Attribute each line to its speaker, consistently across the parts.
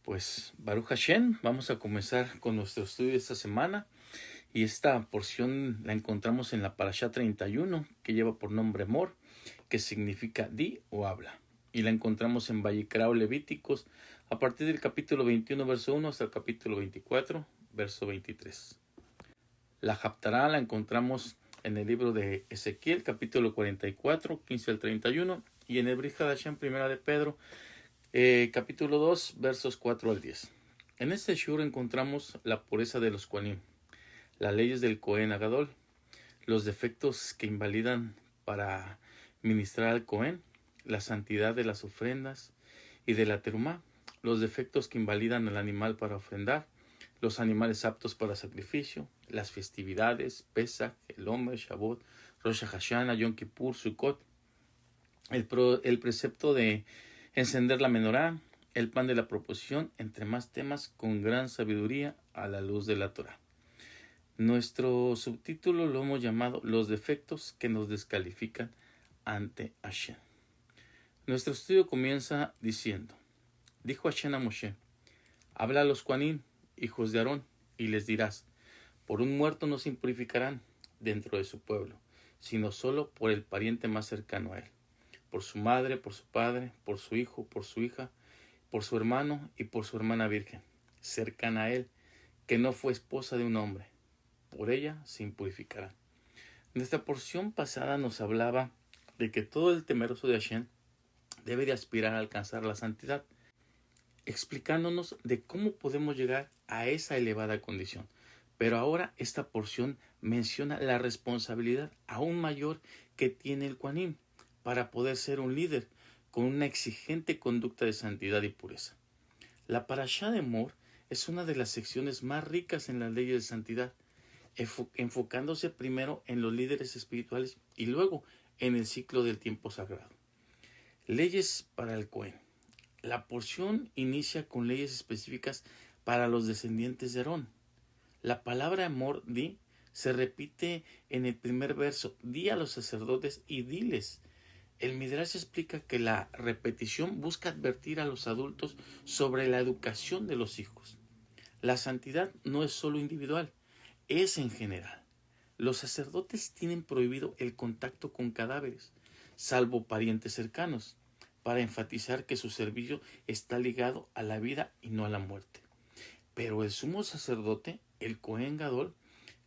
Speaker 1: Pues Baruch Hashem, vamos a comenzar con nuestro estudio de esta semana y esta porción la encontramos en la Parashá 31 que lleva por nombre Mor, que significa di o habla, y la encontramos en Vayikra o Levíticos a partir del capítulo 21 verso 1 hasta el capítulo 24 verso 23. La Haftará la encontramos en el libro de Ezequiel capítulo 44 15 al 31 y en el Brit Hadashah primera de Pedro capítulo 2, versos 4 al 10. En este shur encontramos la pureza de los Kohanim, las leyes del Cohen Agadol, los defectos que invalidan para ministrar al Cohen, la santidad de las ofrendas y de la terumá, los defectos que invalidan al animal para ofrendar, los animales aptos para sacrificio, las festividades, Pesach, el Omer, Shavuot, Rosh Hashanah, Yom Kippur, Sukkot, el precepto de encender la menorá, el pan de la proposición, entre más temas con gran sabiduría a la luz de la Torá. Nuestro subtítulo lo hemos llamado Los defectos que nos descalifican ante Hashem. Nuestro estudio comienza diciendo: dijo Hashem a Moshe, habla a los Kohanim, hijos de Aarón, y les dirás, por un muerto no se impurificarán dentro de su pueblo, sino solo por el pariente más cercano a él, por su madre, por su padre, por su hijo, por su hija, por su hermano y por su hermana virgen, cercana a él, que no fue esposa de un hombre. Por ella se impurificará. En esta porción pasada nos hablaba de que todo el temeroso de Hashem debe de aspirar a alcanzar la santidad, explicándonos de cómo podemos llegar a esa elevada condición. Pero ahora esta porción menciona la responsabilidad aún mayor que tiene el Kohanim para poder ser un líder con una exigente conducta de santidad y pureza. La Parashá de Mor es una de las secciones más ricas en las leyes de santidad, enfocándose primero en los líderes espirituales y luego en el ciclo del tiempo sagrado. Leyes para el Cohen. La porción inicia con leyes específicas para los descendientes de Aarón. La palabra Mor, di, se repite en el primer verso: di a los sacerdotes y diles. El Midrash explica que la repetición busca advertir a los adultos sobre la educación de los hijos. La santidad no es solo individual, es en general. Los sacerdotes tienen prohibido el contacto con cadáveres, salvo parientes cercanos, para enfatizar que su servicio está ligado a la vida y no a la muerte. Pero el sumo sacerdote, el Cohen Gadol,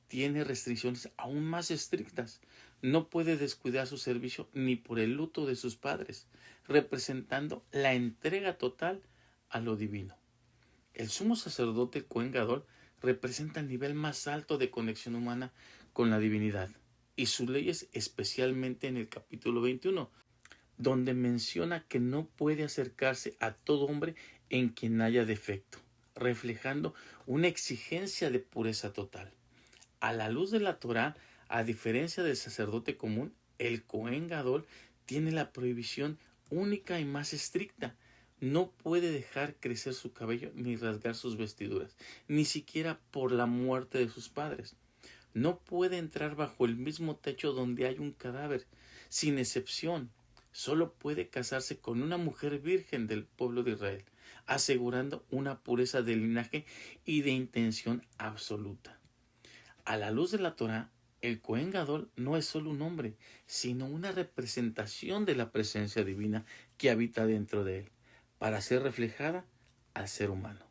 Speaker 1: tiene restricciones aún más estrictas. No puede descuidar su servicio ni por el luto de sus padres, representando la entrega total a lo divino. El sumo sacerdote Cohen Gadol representa el nivel más alto de conexión humana con la divinidad, y sus leyes especialmente en el capítulo 21, donde menciona que no puede acercarse a todo hombre en quien haya defecto, reflejando una exigencia de pureza total. A la luz de la Torá, a diferencia del sacerdote común, el Cohen Gadol tiene la prohibición única y más estricta. No puede dejar crecer su cabello ni rasgar sus vestiduras, ni siquiera por la muerte de sus padres. No puede entrar bajo el mismo techo donde hay un cadáver, sin excepción. Solo puede casarse con una mujer virgen del pueblo de Israel, asegurando una pureza de linaje y de intención absoluta. A la luz de la Torá, el Cohen Gadol no es solo un hombre, sino una representación de la presencia divina que habita dentro de él, para ser reflejada al ser humano.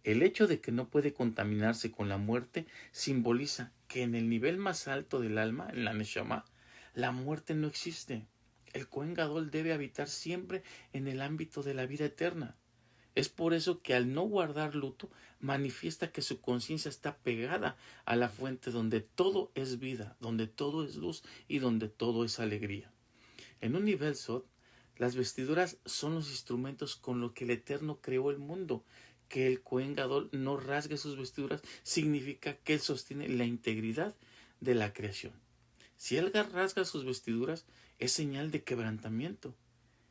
Speaker 1: El hecho de que no puede contaminarse con la muerte simboliza que en el nivel más alto del alma, en la Neshama, la muerte no existe. El Cohen Gadol debe habitar siempre en el ámbito de la vida eterna. Es por eso que al no guardar luto, manifiesta que su conciencia está pegada a la fuente donde todo es vida, donde todo es luz y donde todo es alegría. En un nivel Sod, las vestiduras son los instrumentos con los que el Eterno creó el mundo. Que el Cohen Gadol no rasgue sus vestiduras significa que él sostiene la integridad de la creación. Si él rasga sus vestiduras, es señal de quebrantamiento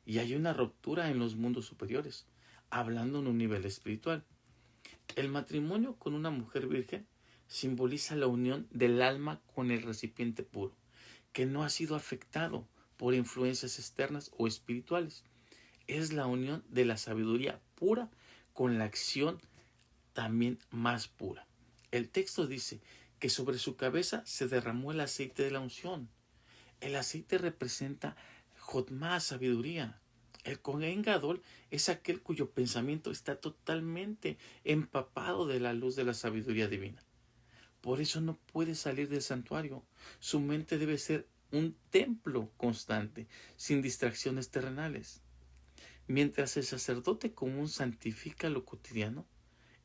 Speaker 1: y hay una ruptura en los mundos superiores, hablando en un nivel espiritual. El matrimonio con una mujer virgen simboliza la unión del alma con el recipiente puro, que no ha sido afectado por influencias externas o espirituales. Es la unión de la sabiduría pura con la acción también más pura. El texto dice que sobre su cabeza se derramó el aceite de la unción. El aceite representa Jotmá, sabiduría. El Kohen Gadol es aquel cuyo pensamiento está totalmente empapado de la luz de la sabiduría divina. Por eso no puede salir del santuario. Su mente debe ser un templo constante, sin distracciones terrenales. Mientras el sacerdote común santifica lo cotidiano,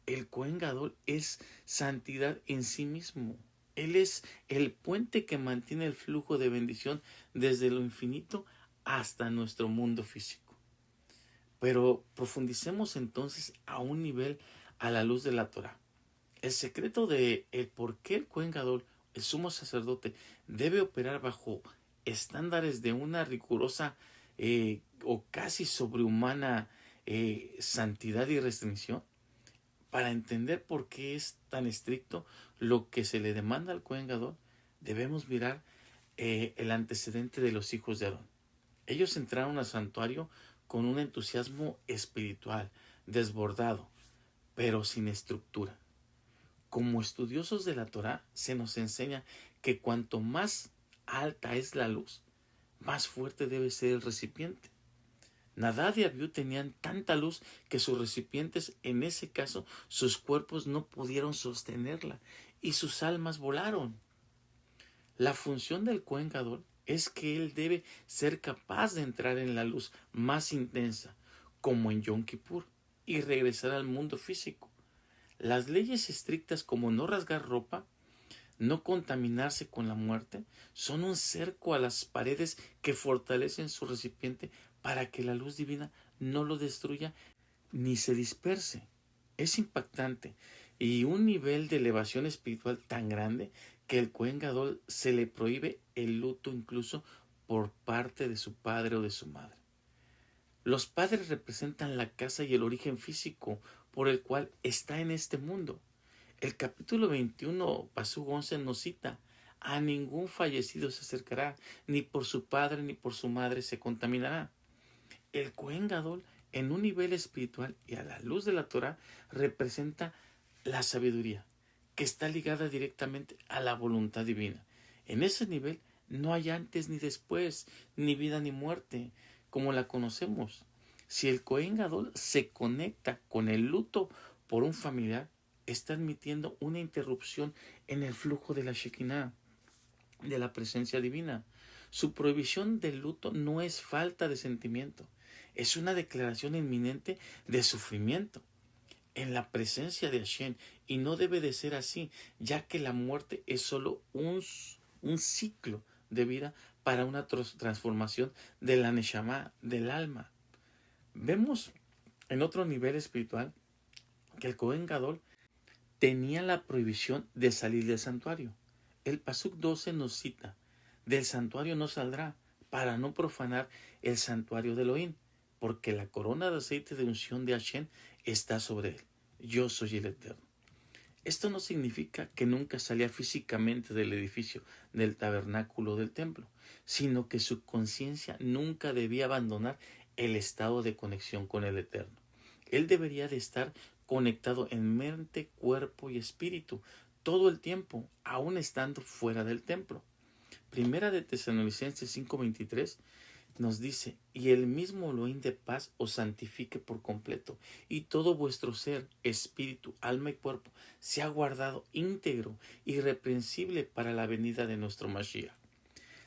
Speaker 1: el Kohen Gadol es santidad en sí mismo. Él es el puente que mantiene el flujo de bendición desde lo infinito hasta nuestro mundo físico. Pero profundicemos entonces a un nivel a la luz de la Torá. El secreto de el por qué el Kohen Gadol, el sumo sacerdote, debe operar bajo estándares de una rigurosa o casi sobrehumana santidad y restricción. Para entender por qué es tan estricto lo que se le demanda al Kohen Gadol, debemos mirar el antecedente de los hijos de Aarón. Ellos entraron al santuario con un entusiasmo espiritual, desbordado, pero sin estructura. Como estudiosos de la Torá, se nos enseña que cuanto más alta es la luz, más fuerte debe ser el recipiente. Nadab y Abiú tenían tanta luz que sus recipientes, en ese caso, sus cuerpos no pudieron sostenerla y sus almas volaron. La función del Kohen Gadol es que él debe ser capaz de entrar en la luz más intensa, como en Yom Kippur, y regresar al mundo físico. Las leyes estrictas como no rasgar ropa, no contaminarse con la muerte, son un cerco a las paredes que fortalecen su recipiente para que la luz divina no lo destruya ni se disperse. Es impactante y un nivel de elevación espiritual tan grande que el Kohen Gadol se le prohíbe el luto incluso por parte de su padre o de su madre. Los padres representan la casa y el origen físico por el cual está en este mundo. El capítulo 21, Pasuk 11 nos cita: a ningún fallecido se acercará, ni por su padre ni por su madre se contaminará. El Kohen Gadol, en un nivel espiritual y a la luz de la Torá, representa la sabiduría, que está ligada directamente a la voluntad divina. En ese nivel no hay antes ni después, ni vida ni muerte, como la conocemos. Si el Kohen Gadol se conecta con el luto por un familiar, está admitiendo una interrupción en el flujo de la Shekinah, de la presencia divina. Su prohibición del luto no es falta de sentimiento, es una declaración inminente de sufrimiento en la presencia de Hashem, y no debe de ser así, ya que la muerte es solo un ciclo de vida para una transformación de la Neshama, del alma. Vemos en otro nivel espiritual que el Kohen Gadol tenía la prohibición de salir del santuario. El Pasuk 12 nos cita: del santuario no saldrá, para no profanar el santuario de Elohim, porque la corona de aceite de unción de Hashem está sobre él. Yo soy el Eterno. Esto no significa que nunca salía físicamente del edificio, del tabernáculo del templo, sino que su conciencia nunca debía abandonar el estado de conexión con el Eterno. Él debería de estar conectado en mente, cuerpo y espíritu todo el tiempo, aun estando fuera del templo. Primera de Tesalonicenses 5:23 nos dice: y el mismo Elohim de paz os santifique por completo, y todo vuestro ser, espíritu, alma y cuerpo sea guardado íntegro, irreprensible para la venida de nuestro Mashiach.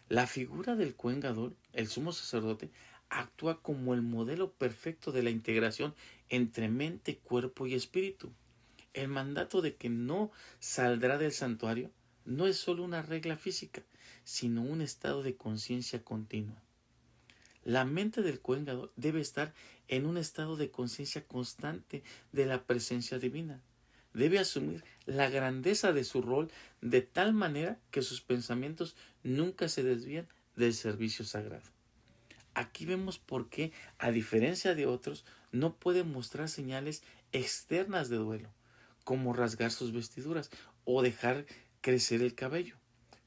Speaker 1: La figura del Kohen Gadol, el sumo sacerdote, actúa como el modelo perfecto de la integración entre mente, cuerpo y espíritu. El mandato de que no saldrá del santuario no es solo una regla física, sino un estado de conciencia continua. La mente del Kohen Gadol debe estar en un estado de conciencia constante de la presencia divina. Debe asumir la grandeza de su rol de tal manera que sus pensamientos nunca se desvíen del servicio sagrado. Aquí vemos por qué, a diferencia de otros, no puede mostrar señales externas de duelo, como rasgar sus vestiduras o dejar crecer el cabello,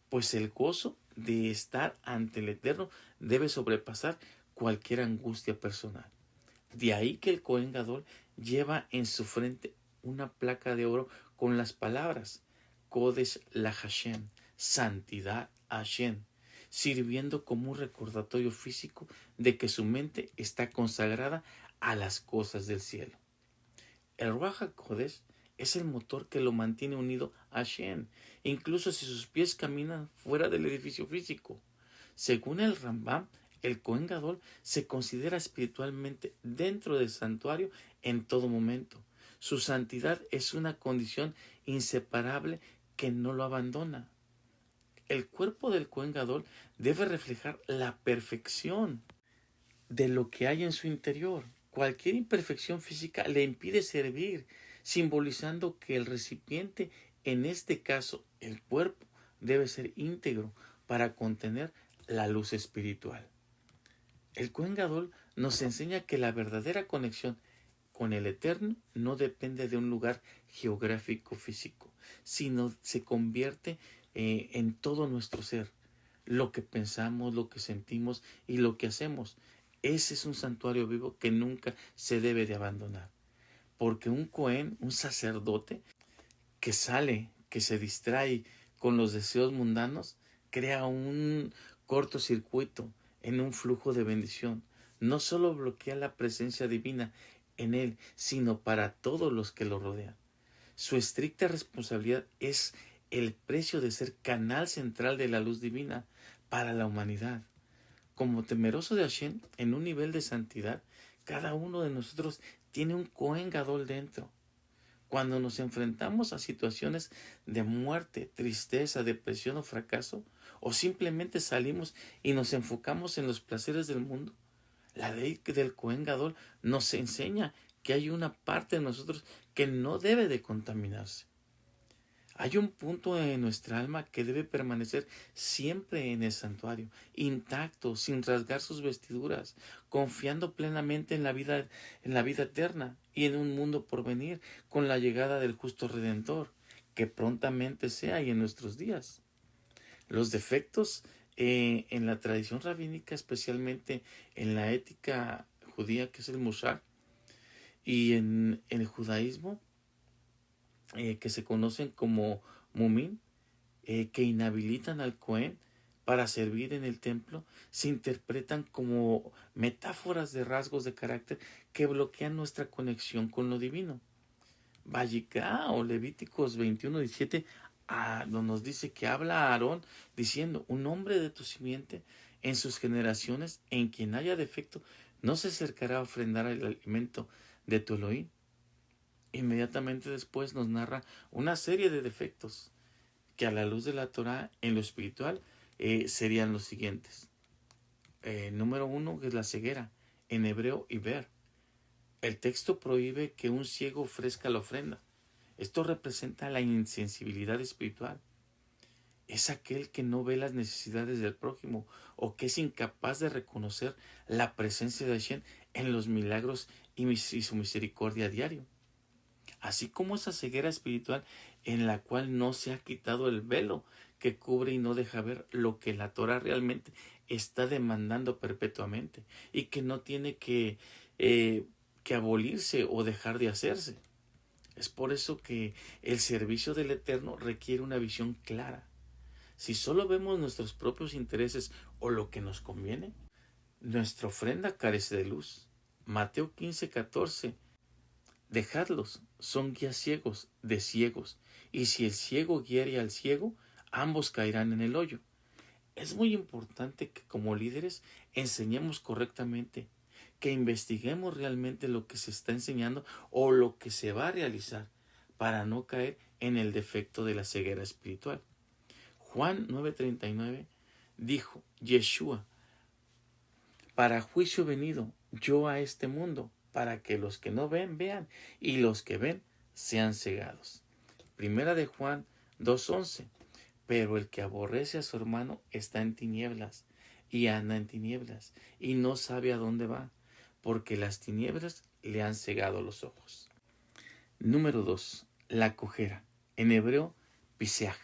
Speaker 1: pues el gozo de estar ante el Eterno debe sobrepasar cualquier angustia personal. De ahí que el Kohen Gadol lleva en su frente una placa de oro con las palabras Kodesh la Hashem, santidad a Hashem, sirviendo como un recordatorio físico de que su mente está consagrada a las cosas del cielo. El Ruach HaKodesh es el motor que lo mantiene unido a Hashem, incluso si sus pies caminan fuera del edificio físico. Según el Rambam, el Kohen Gadol se considera espiritualmente dentro del santuario en todo momento. Su santidad es una condición inseparable que no lo abandona. El cuerpo del Kohen Gadol debe reflejar la perfección de lo que hay en su interior. Cualquier imperfección física le impide servir, simbolizando que el recipiente, en este caso el cuerpo, debe ser íntegro para contener la luz espiritual. El Kohen Gadol nos enseña que la verdadera conexión con el Eterno no depende de un lugar geográfico físico, sino se convierte en todo nuestro ser. Lo que pensamos, lo que sentimos y lo que hacemos. Ese es un santuario vivo que nunca se debe de abandonar. Porque un Cohen, un sacerdote, que sale, que se distrae con los deseos mundanos, crea un cortocircuito en un flujo de bendición. No solo bloquea la presencia divina en él, sino para todos los que lo rodean. Su estricta responsabilidad es el precio de ser canal central de la luz divina para la humanidad. Como temeroso de Hashem, en un nivel de santidad, cada uno de nosotros tiene un Kohen Gadol dentro. Cuando nos enfrentamos a situaciones de muerte, tristeza, depresión o fracaso, o simplemente salimos y nos enfocamos en los placeres del mundo, la ley del Kohen Gadol nos enseña que hay una parte de nosotros que no debe de contaminarse. Hay un punto en nuestra alma que debe permanecer siempre en el santuario, intacto, sin rasgar sus vestiduras, confiando plenamente en la vida eterna y en un mundo por venir, con la llegada del justo Redentor, que prontamente sea y en nuestros días. Los defectos en la tradición rabínica, especialmente en la ética judía, que es el Mushar, y en el judaísmo, que se conocen como Mumin, que inhabilitan al Cohen para servir en el templo, se interpretan como metáforas de rasgos de carácter que bloquean nuestra conexión con lo divino. Vayikra o Levíticos 21:17 nos dice que habla a Aarón diciendo: un hombre de tu simiente en sus generaciones, en quien haya defecto, no se acercará a ofrendar el alimento de tu Elohim. Inmediatamente después nos narra una serie de defectos que a la luz de la Torah en lo espiritual serían los siguientes. Número 1 es la ceguera, en hebreo iber. El texto prohíbe que un ciego ofrezca la ofrenda. Esto representa la insensibilidad espiritual. Es aquel que no ve las necesidades del prójimo o que es incapaz de reconocer la presencia de Hashem en los milagros y su misericordia a diario. Así como esa ceguera espiritual en la cual no se ha quitado el velo que cubre y no deja ver lo que la Torah realmente está demandando perpetuamente y que no tiene que abolirse o dejar de hacerse. Es por eso que el servicio del Eterno requiere una visión clara. Si solo vemos nuestros propios intereses o lo que nos conviene, nuestra ofrenda carece de luz. Mateo 15:14. Dejadlos, son guías ciegos de ciegos, y si el ciego guiare al ciego, ambos caerán en el hoyo. Es muy importante que como líderes enseñemos correctamente, que investiguemos realmente lo que se está enseñando o lo que se va a realizar, para no caer en el defecto de la ceguera espiritual. Juan 9:39 dijo: Yeshua, para juicio venido yo a este mundo, para que los que no ven, vean, y los que ven, sean cegados. Primera de Juan 2:11. Pero el que aborrece a su hermano está en tinieblas, y anda en tinieblas, y no sabe a dónde va, porque las tinieblas le han cegado los ojos. Número 2. La cojera. En hebreo, piseaj.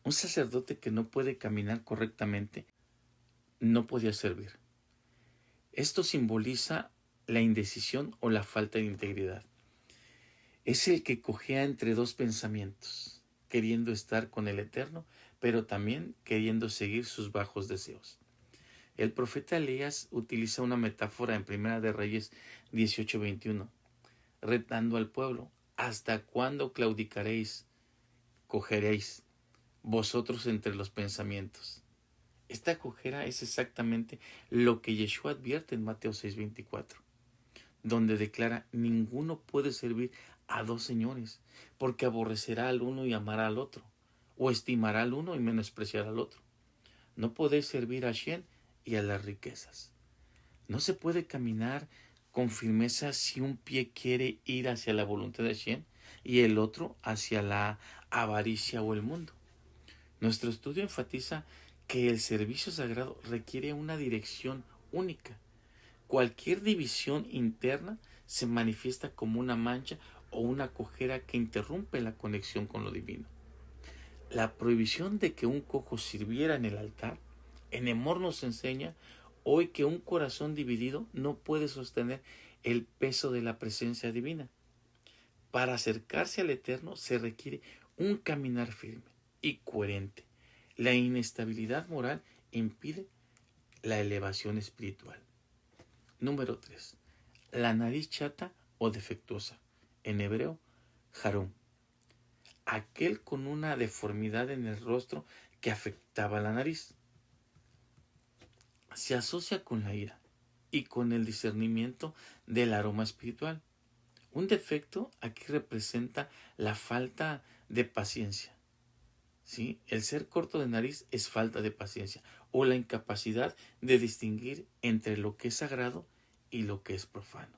Speaker 1: Un sacerdote que no puede caminar correctamente no podía servir. Esto simboliza la indecisión o la falta de integridad. Es el que cojea entre dos pensamientos, queriendo estar con el Eterno, pero también queriendo seguir sus bajos deseos. El profeta Elías utiliza una metáfora en Primera de Reyes 18:21, retando al pueblo: ¿hasta cuándo claudicaréis, cojeréis vosotros entre los pensamientos? Esta cojera es exactamente lo que Yeshua advierte en Mateo 6:24, donde declara: ninguno puede servir a dos señores, porque aborrecerá al uno y amará al otro, o estimará al uno y menospreciará al otro. No podéis servir a Shem y a las riquezas. No se puede caminar con firmeza si un pie quiere ir hacia la voluntad de Shem y el otro hacia la avaricia o el mundo. Nuestro estudio enfatiza que el servicio sagrado requiere una dirección única. Cualquier división interna se manifiesta como una mancha o una cojera que interrumpe la conexión con lo divino. La prohibición de que un cojo sirviera en el altar, en Emor nos enseña hoy que un corazón dividido no puede sostener el peso de la presencia divina. Para acercarse al Eterno se requiere un caminar firme y coherente. La inestabilidad moral impide la elevación espiritual. Número 3. La nariz chata o defectuosa. En hebreo, harum. Aquel con una deformidad en el rostro que afectaba la nariz. Se asocia con la ira y con el discernimiento del aroma espiritual. Un defecto aquí representa la falta de paciencia. ¿Sí? El ser corto de nariz es falta de paciencia o la incapacidad de distinguir entre lo que es sagrado y lo que es profano.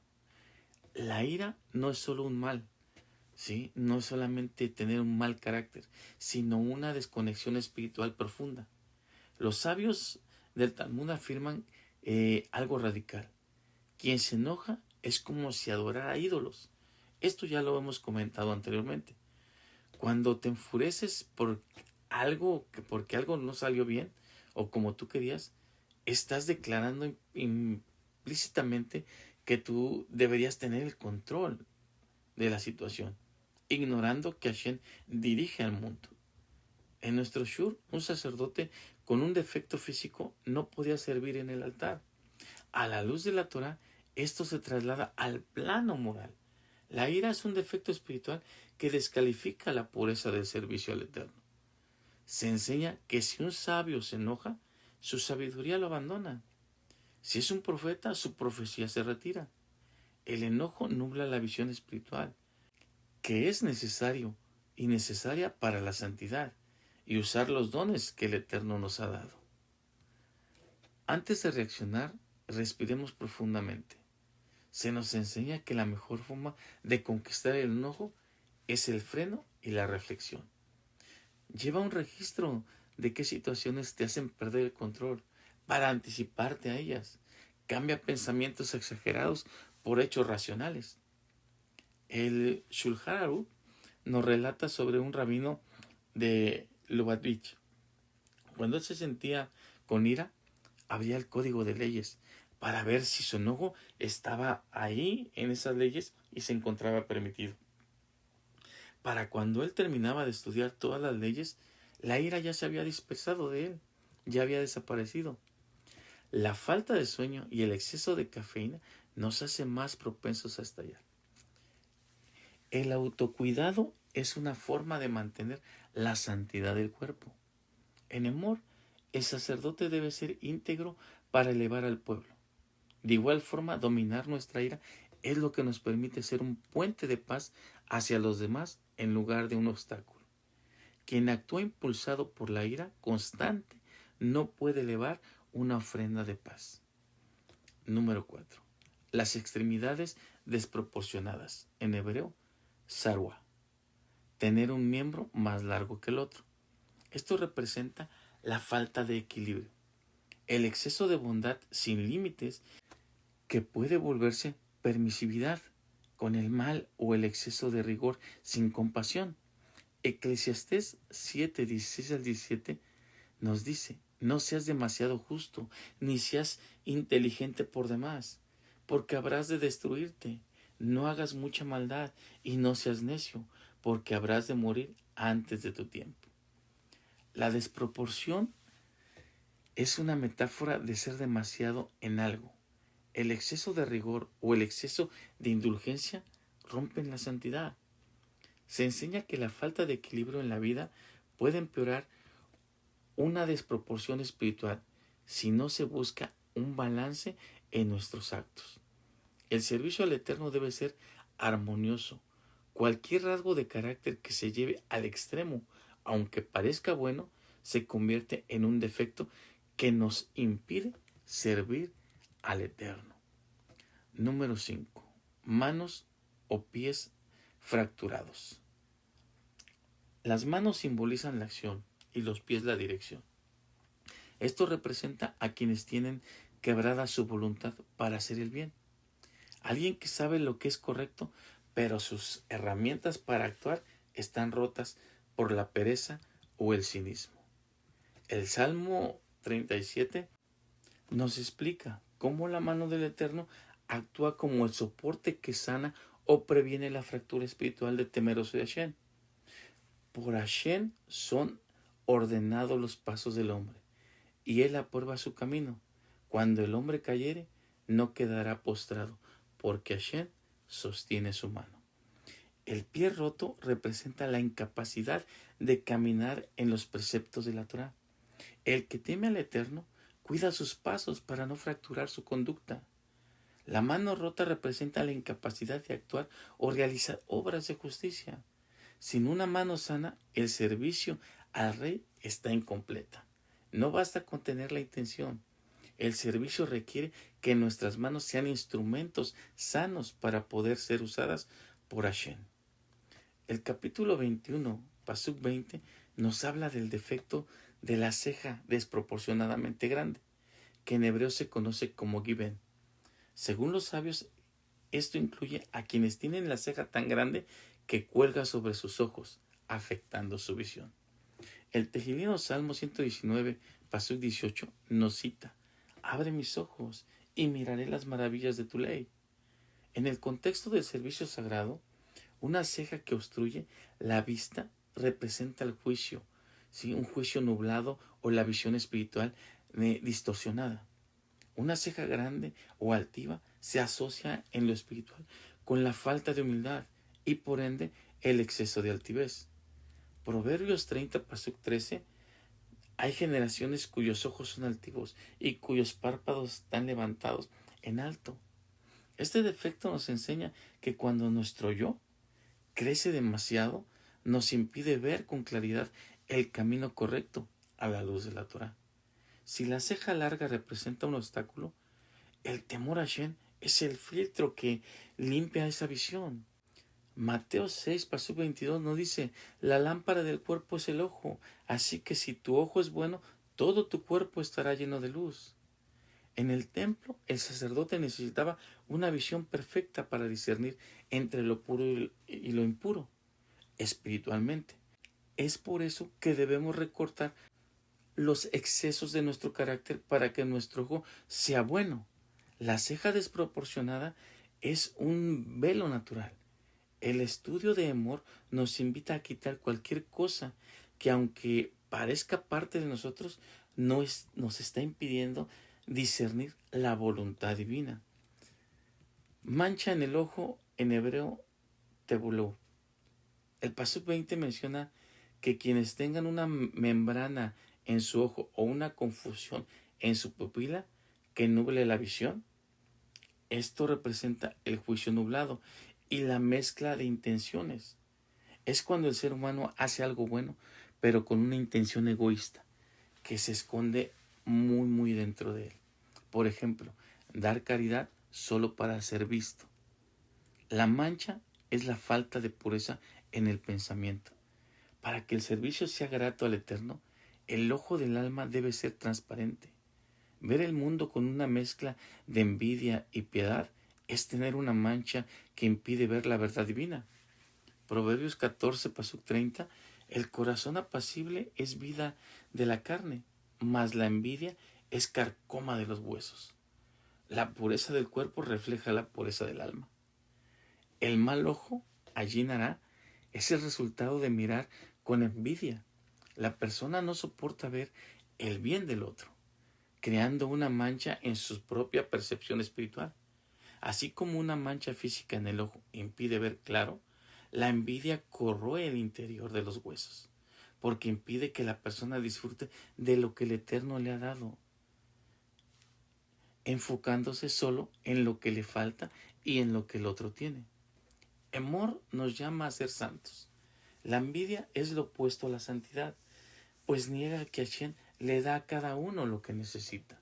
Speaker 1: La ira no es solo un mal, ¿sí? No es solamente tener un mal carácter, sino una desconexión espiritual profunda. Los sabios del Talmud afirman algo radical. Quien se enoja es como si adorara ídolos. Esto ya lo hemos comentado anteriormente. Cuando te enfureces porque algo no salió bien o como tú querías, estás declarando implícitamente que tú deberías tener el control de la situación, ignorando que Hashem dirige al mundo. En nuestro shur, un sacerdote con un defecto físico no podía servir en el altar. A la luz de la Torah, esto se traslada al plano moral. La ira es un defecto espiritual que descalifica la pureza del servicio al Eterno. Se enseña que si un sabio se enoja, su sabiduría lo abandona. Si es un profeta, su profecía se retira. El enojo nubla la visión espiritual, que es necesario y necesaria para la santidad y usar los dones que el Eterno nos ha dado. Antes de reaccionar, respiremos profundamente. Se nos enseña que la mejor forma de conquistar el enojo es el freno y la reflexión. Lleva un registro de qué situaciones te hacen perder el control para anticiparte a ellas. Cambia pensamientos exagerados por hechos racionales. El Shulchan Aruch nos relata sobre un rabino de Lubavitch. Cuando él se sentía con ira, abría el código de leyes para ver si su enojo estaba ahí en esas leyes y se encontraba permitido. Para cuando él terminaba de estudiar todas las leyes, la ira ya se había dispersado de él, ya había desaparecido. La falta de sueño y el exceso de cafeína nos hace más propensos a estallar. El autocuidado es una forma de mantener la santidad del cuerpo. En Emor, el sacerdote debe ser íntegro para elevar al pueblo. De igual forma, dominar nuestra ira es lo que nos permite ser un puente de paz hacia los demás en lugar de un obstáculo. Quien actúa impulsado por la ira constante no puede elevar una ofrenda de paz. Número 4. Las extremidades desproporcionadas. En hebreo, sarwa. Tener un miembro más largo que el otro. Esto representa la falta de equilibrio. El exceso de bondad sin límites que puede volverse permisividad con el mal o el exceso de rigor sin compasión. Eclesiastés 7, 16 al 17 nos dice: no seas demasiado justo, ni seas inteligente por demás. porque habrás de destruirte. No hagas mucha maldad y no seas necio, porque habrás de morir antes de tu tiempo. La desproporción es una metáfora de ser demasiado en algo. El exceso de rigor o el exceso de indulgencia rompen la santidad. Se enseña que la falta de equilibrio en la vida puede empeorar una desproporción espiritual si no se busca un balance en nuestros actos. El servicio al Eterno debe ser armonioso. Cualquier rasgo de carácter que se lleve al extremo, aunque parezca bueno, se convierte en un defecto que nos impide servir al Eterno. Número 5. Manos o pies fracturados. Las manos simbolizan la acción y los pies la dirección. Esto representa a quienes tienen quebrada su voluntad para hacer el bien. Alguien que sabe lo que es correcto, pero sus herramientas para actuar están rotas por la pereza o el cinismo. El Salmo 37 nos explica cómo la mano del Eterno actúa como el soporte que sana o previene la fractura espiritual de temeroso de Hashem. Por Hashem son ordenados los pasos del hombre, y él aprueba su camino. Cuando el hombre cayere, no quedará postrado, porque Hashem sostiene su mano. El pie roto representa la incapacidad de caminar en los preceptos de la Torá. El que teme al Eterno cuida sus pasos para no fracturar su conducta. La mano rota representa la incapacidad de actuar o realizar obras de justicia. Sin una mano sana, el servicio al rey está incompleta. No basta con tener la intención. El servicio requiere que nuestras manos sean instrumentos sanos para poder ser usadas por Hashem. El capítulo 21, Pasuk 20, nos habla del defecto de la ceja desproporcionadamente grande, que en hebreo se conoce como giben. Según los sabios, esto incluye a quienes tienen la ceja tan grande que cuelga sobre sus ojos, afectando su visión. El tejidino Salmo 119, Pasuk 18, nos cita: abre mis ojos y miraré las maravillas de tu ley. En el contexto del servicio sagrado, una ceja que obstruye la vista representa el juicio, ¿sí? Un juicio nublado o la visión espiritual distorsionada. Una ceja grande o altiva se asocia en lo espiritual con la falta de humildad y por ende el exceso de altivez. Proverbios 30, Pasuk 13, hay generaciones cuyos ojos son altivos y cuyos párpados están levantados en alto. Este defecto nos enseña que cuando nuestro yo crece demasiado, nos impide ver con claridad el camino correcto a la luz de la Torá. Si la ceja larga representa un obstáculo, el temor a Hashem es el filtro que limpia esa visión. Mateo 6, Pasuk 22 nos dice: la lámpara del cuerpo es el ojo, así que si tu ojo es bueno, todo tu cuerpo estará lleno de luz. En el templo, el sacerdote necesitaba una visión perfecta para discernir entre lo puro y lo impuro, espiritualmente. Es por eso que debemos recortar los excesos de nuestro carácter para que nuestro ojo sea bueno. La ceja desproporcionada es un velo natural. El estudio de Emor nos invita a quitar cualquier cosa que, aunque parezca parte de nosotros, nos está impidiendo discernir la voluntad divina. Mancha en el ojo, en hebreo, tebuló. El Pasuk 20 menciona que quienes tengan una membrana en su ojo o una confusión en su pupila que nuble la visión, esto representa el juicio nublado y la mezcla de intenciones. Es cuando el ser humano hace algo bueno, pero con una intención egoísta que se esconde muy dentro de él. Por ejemplo, dar caridad solo para ser visto. La mancha es la falta de pureza en el pensamiento. Para que el servicio sea grato al Eterno, el ojo del alma debe ser transparente. Ver el mundo con una mezcla de envidia y piedad es tener una mancha que impide ver la verdad divina. Proverbios 14, Pasuk 30, el corazón apacible es vida de la carne, mas la envidia es carcoma de los huesos. La pureza del cuerpo refleja la pureza del alma. El mal ojo, allí nará, es el resultado de mirar con envidia. La persona no soporta ver el bien del otro, creando una mancha en su propia percepción espiritual. Así como una mancha física en el ojo impide ver claro, la envidia corroe el interior de los huesos, porque impide que la persona disfrute de lo que el Eterno le ha dado, enfocándose solo en lo que le falta y en lo que el otro tiene. Amor nos llama a ser santos. La envidia es lo opuesto a la santidad, pues niega que Hashem le da a cada uno lo que necesita.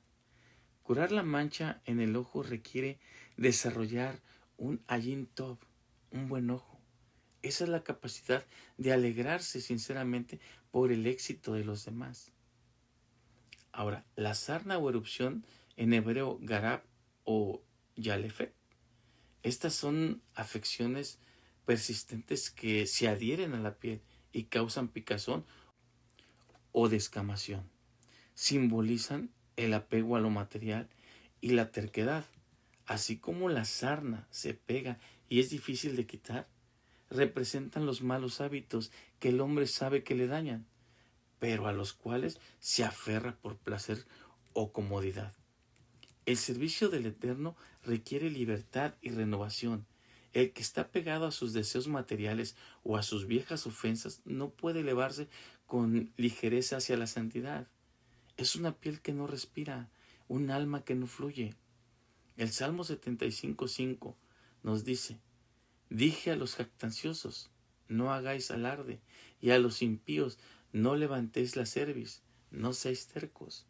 Speaker 1: Curar la mancha en el ojo requiere desarrollar un ayin tov, un buen ojo. Esa es la capacidad de alegrarse sinceramente por el éxito de los demás. Ahora, la sarna o erupción, en hebreo garab o yalefet, estas son afecciones persistentes que se adhieren a la piel y causan picazón o descamación. Simbolizan el apego a lo material y la terquedad. Así como la sarna se pega y es difícil de quitar, representan los malos hábitos que el hombre sabe que le dañan, pero a los cuales se aferra por placer o comodidad. El servicio del Eterno requiere libertad y renovación. El que está pegado a sus deseos materiales o a sus viejas ofensas no puede elevarse con ligereza hacia la santidad. Es una piel que no respira, un alma que no fluye. El Salmo 75:5 nos dice: dije a los jactanciosos, no hagáis alarde, y a los impíos, no levantéis la cerviz, no seáis tercos.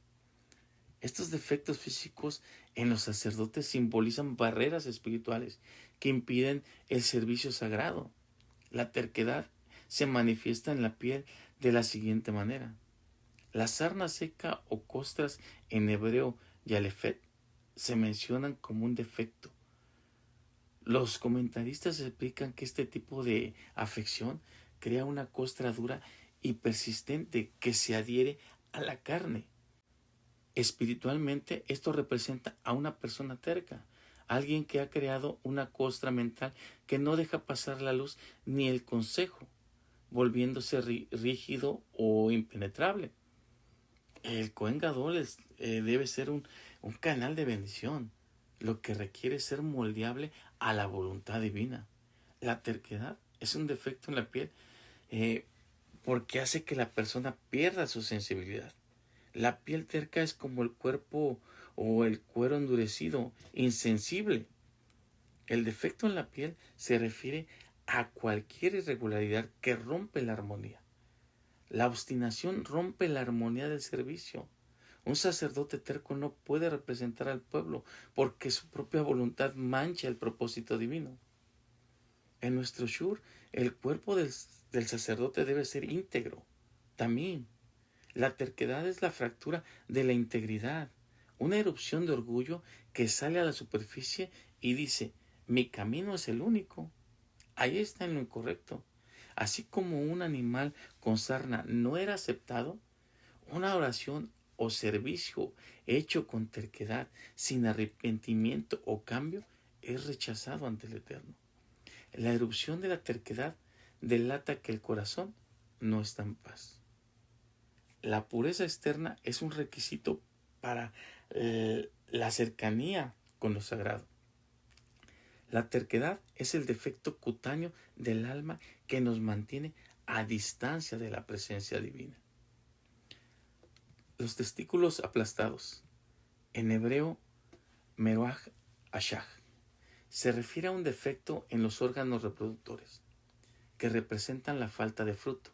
Speaker 1: Estos defectos físicos en los sacerdotes simbolizan barreras espirituales que impiden el servicio sagrado. La terquedad se manifiesta en la piel de la siguiente manera. La sarna seca o costras, en hebreo yalefet, se mencionan como un defecto. Los comentaristas explican que este tipo de afección crea una costra dura y persistente que se adhiere a la carne. Espiritualmente, esto representa a una persona terca, alguien que ha creado una costra mental que no deja pasar la luz ni el consejo, volviéndose rígido o impenetrable. El Cohen Gadol debe ser un canal de bendición, lo que requiere ser moldeable a la voluntad divina. La terquedad es un defecto en la piel porque hace que la persona pierda su sensibilidad. La piel terca es como el cuerpo o el cuero endurecido, insensible. El defecto en la piel se refiere a cualquier irregularidad que rompe la armonía. La obstinación rompe la armonía del servicio. Un sacerdote terco no puede representar al pueblo porque su propia voluntad mancha el propósito divino. En nuestro shur, el cuerpo del sacerdote debe ser íntegro. También, la terquedad es la fractura de la integridad, una erupción de orgullo que sale a la superficie y dice: mi camino es el único. Ahí está en lo incorrecto. Así como un animal con sarna no era aceptado, una oración o servicio hecho con terquedad, sin arrepentimiento o cambio, es rechazado ante el Eterno. La erupción de la terquedad delata que el corazón no está en paz. La pureza externa es un requisito para la cercanía con lo sagrado. La terquedad es el defecto cutáneo del alma que nos mantiene a distancia de la presencia divina. Los testículos aplastados, en hebreo meruaj ashaj, se refiere a un defecto en los órganos reproductores que representan la falta de fruto.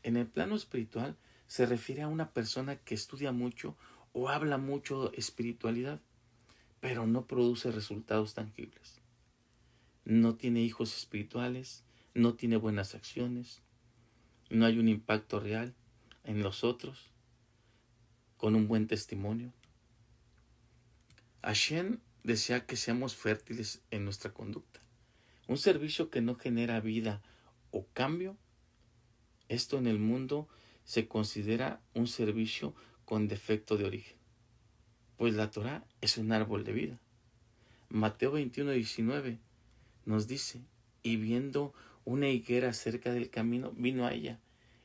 Speaker 1: En el plano espiritual se refiere a una persona que estudia mucho o habla mucho de espiritualidad, pero no produce resultados tangibles. No tiene hijos espirituales, no tiene buenas acciones, no hay un impacto real en los otros, con un buen testimonio. Hashem desea que seamos fértiles en nuestra conducta. Un servicio que no genera vida o cambio, esto en el mundo se considera un servicio con defecto de origen. pues la Torá es un árbol de vida. Mateo 21:19 nos dice, y viendo una higuera cerca del camino, vino a ella,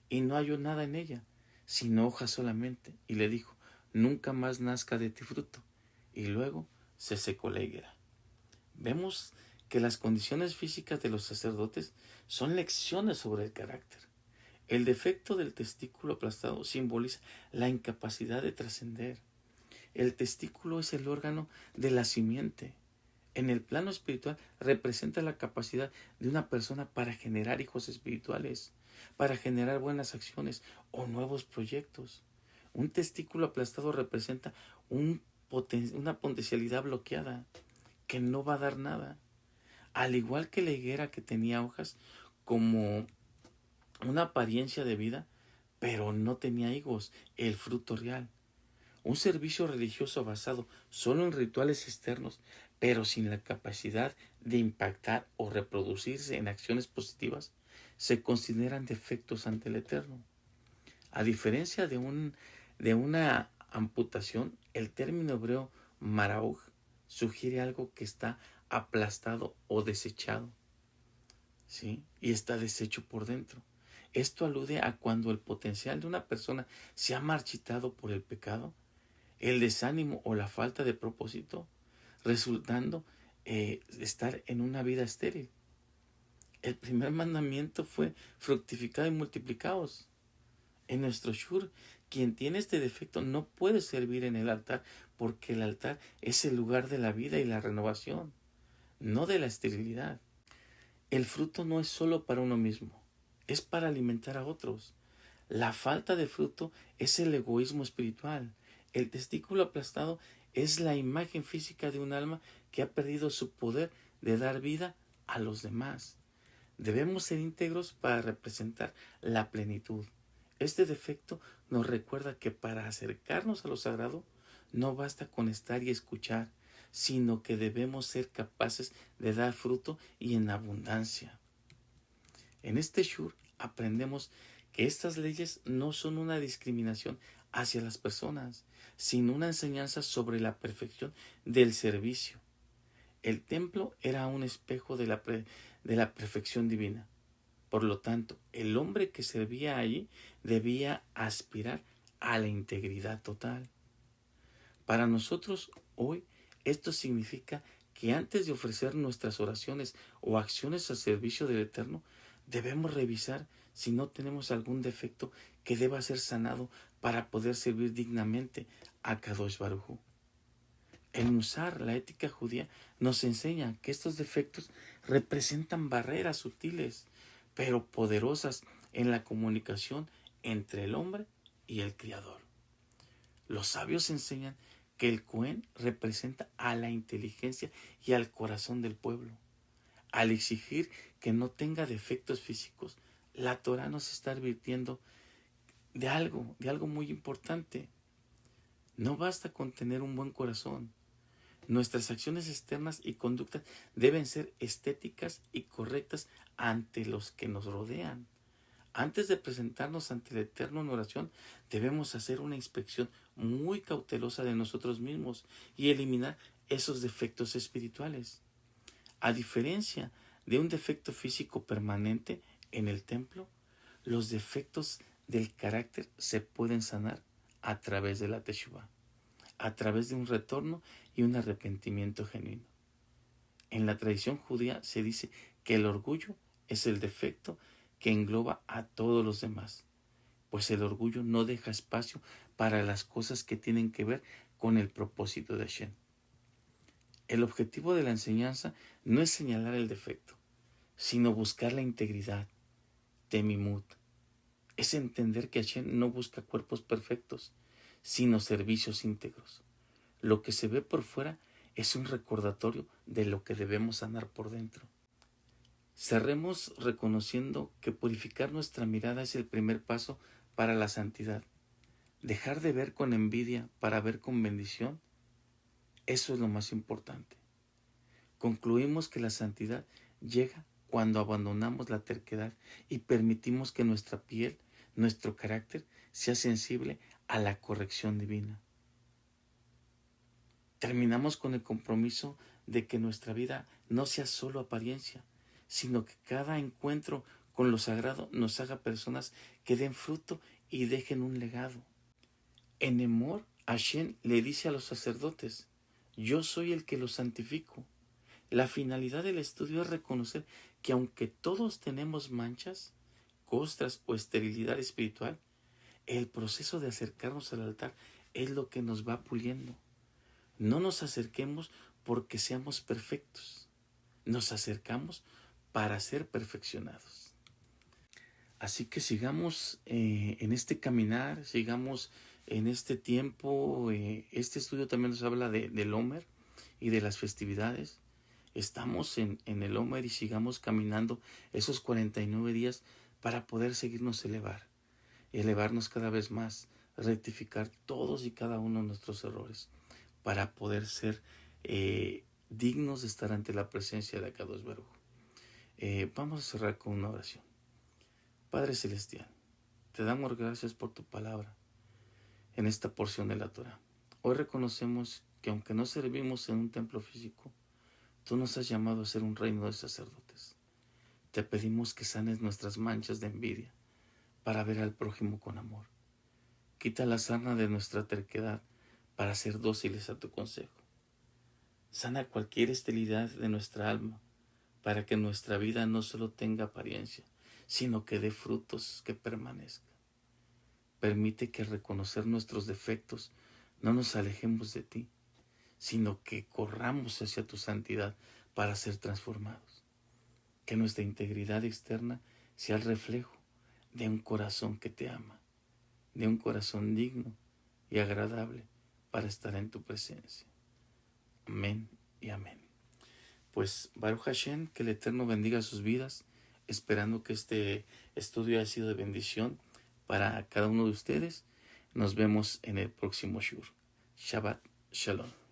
Speaker 1: y no halló nada en ella, sino hojas solamente, y le dijo, nunca más nazca de ti fruto. Y luego se secó la higuera. Vemos que las condiciones físicas de los sacerdotes son lecciones sobre el carácter. El defecto del testículo aplastado simboliza la incapacidad de trascender. El testículo es el órgano de la simiente. En el plano espiritual representa la capacidad de una persona para generar hijos espirituales, para generar buenas acciones o nuevos proyectos. Un testículo aplastado representa una potencialidad bloqueada que no va a dar nada. Al igual que la higuera que tenía hojas como una apariencia de vida, pero no tenía higos, el fruto real. Un servicio religioso basado solo en rituales externos, pero sin la capacidad de impactar o reproducirse en acciones positivas, se consideran defectos ante el Eterno. A diferencia de una amputación, el término hebreo marauj sugiere algo que está aplastado o desechado, ¿sí? Y está deshecho por dentro. Esto alude a cuando el potencial de una persona se ha marchitado por el pecado, el desánimo o la falta de propósito, resultando estar en una vida estéril. El primer mandamiento fue fructificad y multiplicaos. En nuestro shur, quien tiene este defecto no puede servir en el altar porque el altar es el lugar de la vida y la renovación, no de la esterilidad. El fruto no es solo para uno mismo, es para alimentar a otros. La falta de fruto es el egoísmo espiritual. El testículo aplastado es la imagen física de un alma que ha perdido su poder de dar vida a los demás. Debemos ser íntegros para representar la plenitud. Este defecto nos recuerda que para acercarnos a lo sagrado no basta con estar y escuchar, sino que debemos ser capaces de dar fruto y en abundancia. En este shur aprendemos que estas leyes no son una discriminación hacia las personas, sino una enseñanza sobre la perfección del servicio. El templo era un espejo de la perfección divina. Por lo tanto, el hombre que servía allí debía aspirar a la integridad total. Para nosotros hoy, esto significa que antes de ofrecer nuestras oraciones o acciones al servicio del Eterno, debemos revisar si no tenemos algún defecto que deba ser sanado para poder servir dignamente a Kadosh Baruj Hu. El Musar, la ética judía, nos enseña que estos defectos representan barreras sutiles, pero poderosas en la comunicación entre el hombre y el Creador. Los sabios enseñan que el Cohen representa a la inteligencia y al corazón del pueblo. Al exigir que no tenga defectos físicos, la Torá nos está advirtiendo de algo muy importante. No basta con tener un buen corazón. Nuestras acciones externas y conductas deben ser estéticas y correctas ante los que nos rodean. Antes de presentarnos ante el Eterno en oración, debemos hacer una inspección muy cautelosa de nosotros mismos y eliminar esos defectos espirituales. A diferencia de un defecto físico permanente en el templo, los defectos del carácter se pueden sanar a través de la Teshuvah, a través de un retorno y un arrepentimiento genuino. En la tradición judía se dice que el orgullo es el defecto que engloba a todos los demás, pues el orgullo no deja espacio para las cosas que tienen que ver con el propósito de Hashem. El objetivo de la enseñanza no es señalar el defecto, sino buscar la integridad, temimut. Es entender que Hashem no busca cuerpos perfectos, sino servicios íntegros. Lo que se ve por fuera es un recordatorio de lo que debemos sanar por dentro. Cerremos reconociendo que purificar nuestra mirada es el primer paso para la santidad. Dejar de ver con envidia para ver con bendición, eso es lo más importante. Concluimos que la santidad llega cuando abandonamos la terquedad y permitimos que nuestra piel, nuestro carácter, sea sensible a la corrección divina. Terminamos con el compromiso de que nuestra vida no sea solo apariencia, sino que cada encuentro con lo sagrado nos haga personas que den fruto y dejen un legado. En Emor, Hashem le dice a los sacerdotes: yo soy el que los santifico. La finalidad del estudio es reconocer que aunque todos tenemos manchas, costras o esterilidad espiritual, el proceso de acercarnos al altar es lo que nos va puliendo. No nos acerquemos porque seamos perfectos. Nos acercamos para ser perfeccionados. Así que sigamos en este caminar, sigamos en este tiempo. Este estudio también nos habla del Omer y de las festividades. Estamos en el Omer y sigamos caminando esos 49 días para poder seguirnos elevarnos cada vez más, rectificar todos y cada uno de nuestros errores, para poder ser dignos de estar ante la presencia de Akadosh Baruj Hu. Vamos a cerrar con una oración. Padre Celestial, te damos gracias por tu palabra en esta porción de la Torah. Hoy reconocemos que aunque no servimos en un templo físico, tú nos has llamado a ser un reino de sacerdotes. Te pedimos que sanes nuestras manchas de envidia para ver al prójimo con amor. Quita la sarna de nuestra terquedad para ser dóciles a tu consejo. Sana cualquier esterilidad de nuestra alma para que nuestra vida no solo tenga apariencia, sino que dé frutos que permanezcan. Permite que al reconocer nuestros defectos no nos alejemos de ti, sino que corramos hacia tu santidad para ser transformados. Que nuestra integridad externa sea el reflejo de un corazón que te ama, de un corazón digno y agradable para estar en tu presencia. Amén y amén. Pues Baruch Hashem, que el Eterno bendiga sus vidas, esperando que este estudio haya sido de bendición para cada uno de ustedes. Nos vemos en el próximo Shur. Shabbat Shalom.